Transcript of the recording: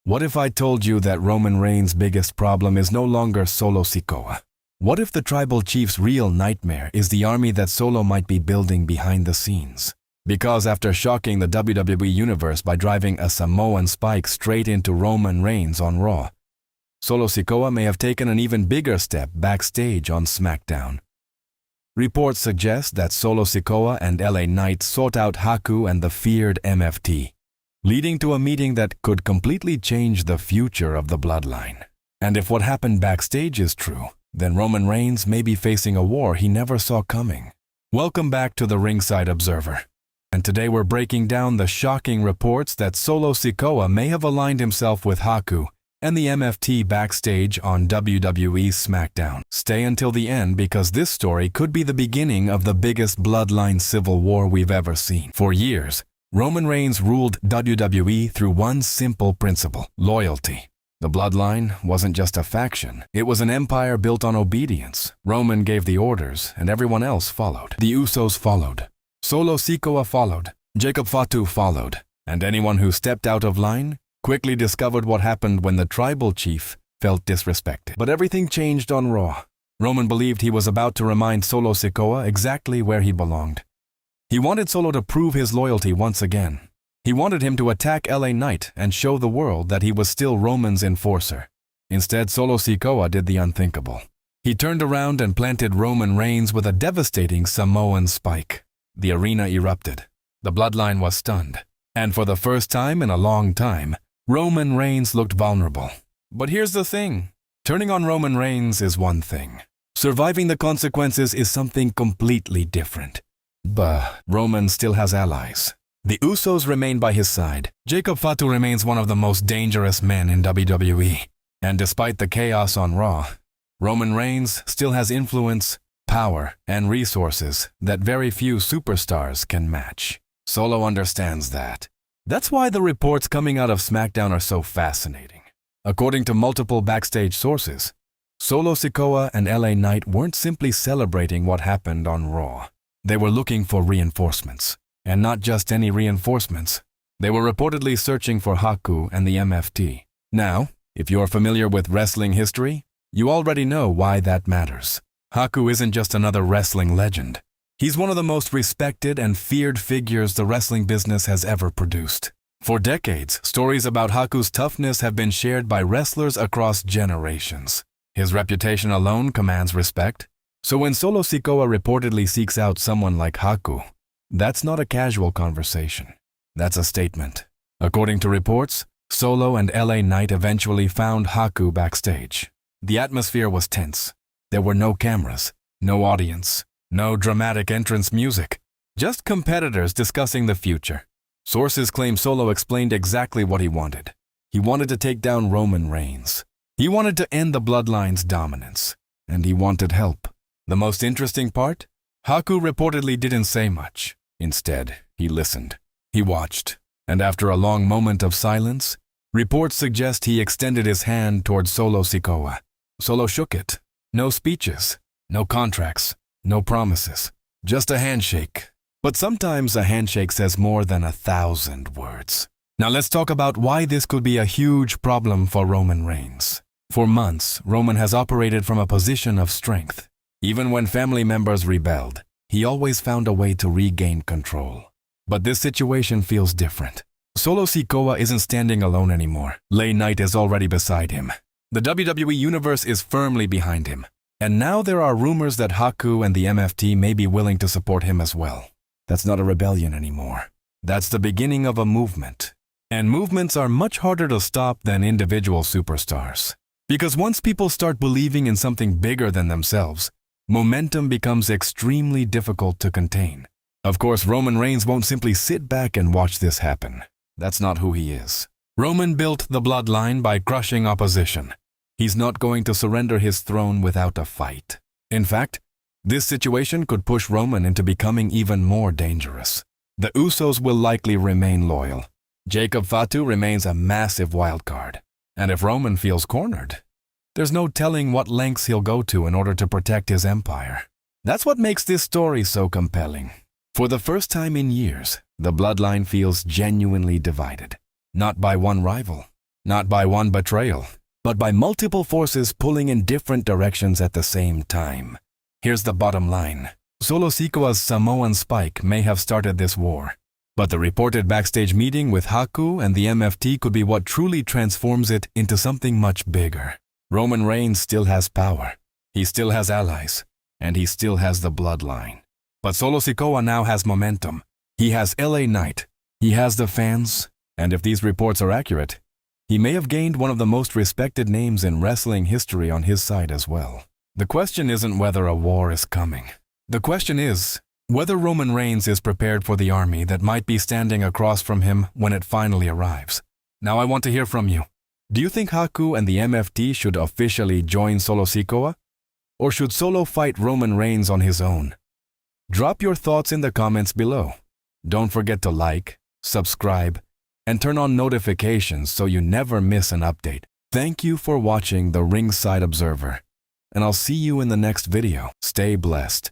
What if I told you that Roman Reigns' biggest problem is no longer Solo Sikoa? What if the tribal chief's real nightmare is the army that Solo might be building behind the scenes? Because after shocking the WWE Universe by driving a Samoan Spike straight into Roman Reigns on Raw, Solo Sikoa may have taken an even bigger step backstage on SmackDown. Reports suggest that Solo Sikoa and LA Knight sought out Haku and the feared MFT, leading to a meeting that could completely change the future of the Bloodline. And if what happened backstage is true, then Roman Reigns may be facing a war he never saw coming. Welcome back to the Ringside Observer. And today we're breaking down the shocking reports that Solo Sikoa may have aligned himself with Haku and the MFT Backstage on WWE SmackDown. Stay until the end because this story could be the beginning of the biggest Bloodline Civil War we've ever seen. For years, Roman Reigns ruled WWE through one simple principle: loyalty. The Bloodline wasn't just a faction, it was an empire built on obedience. Roman gave the orders, and everyone else followed. The Usos followed. Solo Sikoa followed. Jacob Fatu followed. And anyone who stepped out of line quickly discovered what happened when the tribal chief felt disrespected. But everything changed on Raw. Roman believed he was about to remind Solo Sikoa exactly where he belonged. He wanted Solo to prove his loyalty once again. He wanted him to attack LA Knight and show the world that he was still Roman's enforcer. Instead, Solo Sikoa did the unthinkable. He turned around and planted Roman Reigns with a devastating Samoan Spike. The arena erupted. The Bloodline was stunned. And for the first time in a long time, Roman Reigns looked vulnerable. But here's the thing. Turning on Roman Reigns is one thing. Surviving the consequences is something completely different. But Roman still has allies. The Usos remain by his side. Jacob Fatu remains one of the most dangerous men in WWE. And despite the chaos on Raw, Roman Reigns still has influence, power, and resources that very few superstars can match. Solo understands that. That's why the reports coming out of SmackDown are so fascinating. According to multiple backstage sources, Solo Sikoa and LA Knight weren't simply celebrating what happened on Raw. They were looking for reinforcements. And not just any reinforcements. They were reportedly searching for Haku and the MFT. Now, if you're familiar with wrestling history, you already know why that matters. Haku isn't just another wrestling legend. He's one of the most respected and feared figures the wrestling business has ever produced. For decades, stories about Haku's toughness have been shared by wrestlers across generations. His reputation alone commands respect. So when Solo Sikoa reportedly seeks out someone like Haku, that's not a casual conversation. That's a statement. According to reports, Solo and LA Knight eventually found Haku backstage. The atmosphere was tense. There were no cameras, no audience, no dramatic entrance music, just competitors discussing the future. Sources claim Solo explained exactly what he wanted. He wanted to take down Roman Reigns. He wanted to end the Bloodline's dominance. And he wanted help. The most interesting part? Haku reportedly didn't say much. Instead, he listened. He watched. And after a long moment of silence, reports suggest he extended his hand towards Solo Sikoa. Solo shook it. No speeches, no contracts, no promises. Just a handshake. But sometimes a handshake says more than 1,000 words. Now let's talk about why this could be a huge problem for Roman Reigns. For months, Roman has operated from a position of strength. Even when family members rebelled, he always found a way to regain control. But this situation feels different. Solo Sikoa isn't standing alone anymore. LA Knight is already beside him. The WWE Universe is firmly behind him. And now there are rumors that Haku and the MFT may be willing to support him as well. That's not a rebellion anymore. That's the beginning of a movement. And movements are much harder to stop than individual superstars. Because once people start believing in something bigger than themselves, momentum becomes extremely difficult to contain. Of course, Roman Reigns won't simply sit back and watch this happen. That's not who he is. Roman built the Bloodline by crushing opposition. He's not going to surrender his throne without a fight. In fact, this situation could push Roman into becoming even more dangerous. The Usos will likely remain loyal. Jacob Fatu remains a massive wildcard. And if Roman feels cornered, there's no telling what lengths he'll go to in order to protect his empire. That's what makes this story so compelling. For the first time in years, the Bloodline feels genuinely divided. Not by one rival, Not by one betrayal, but by multiple forces pulling in different directions at the same time. Here's the bottom line. Solo Sikoa's Samoan Spike may have started this war, but the reported backstage meeting with Haku and the MFT could be what truly transforms it into something much bigger. Roman Reigns still has power, he still has allies, and he still has the bloodline. But Solo Sikoa now has momentum. He has LA Knight, he has the fans, and if these reports are accurate, he may have gained one of the most respected names in wrestling history on his side as well. The question isn't whether a war is coming. The question is whether Roman Reigns is prepared for the army that might be standing across from him when it finally arrives. Now I want to hear from you. Do you think Haku and the MFT should officially join Solo Sikoa? Or should Solo fight Roman Reigns on his own? Drop your thoughts in the comments below. Don't forget to like, subscribe, and turn on notifications so you never miss an update. Thank you for watching the Ringside Observer, and I'll see you in the next video. Stay blessed.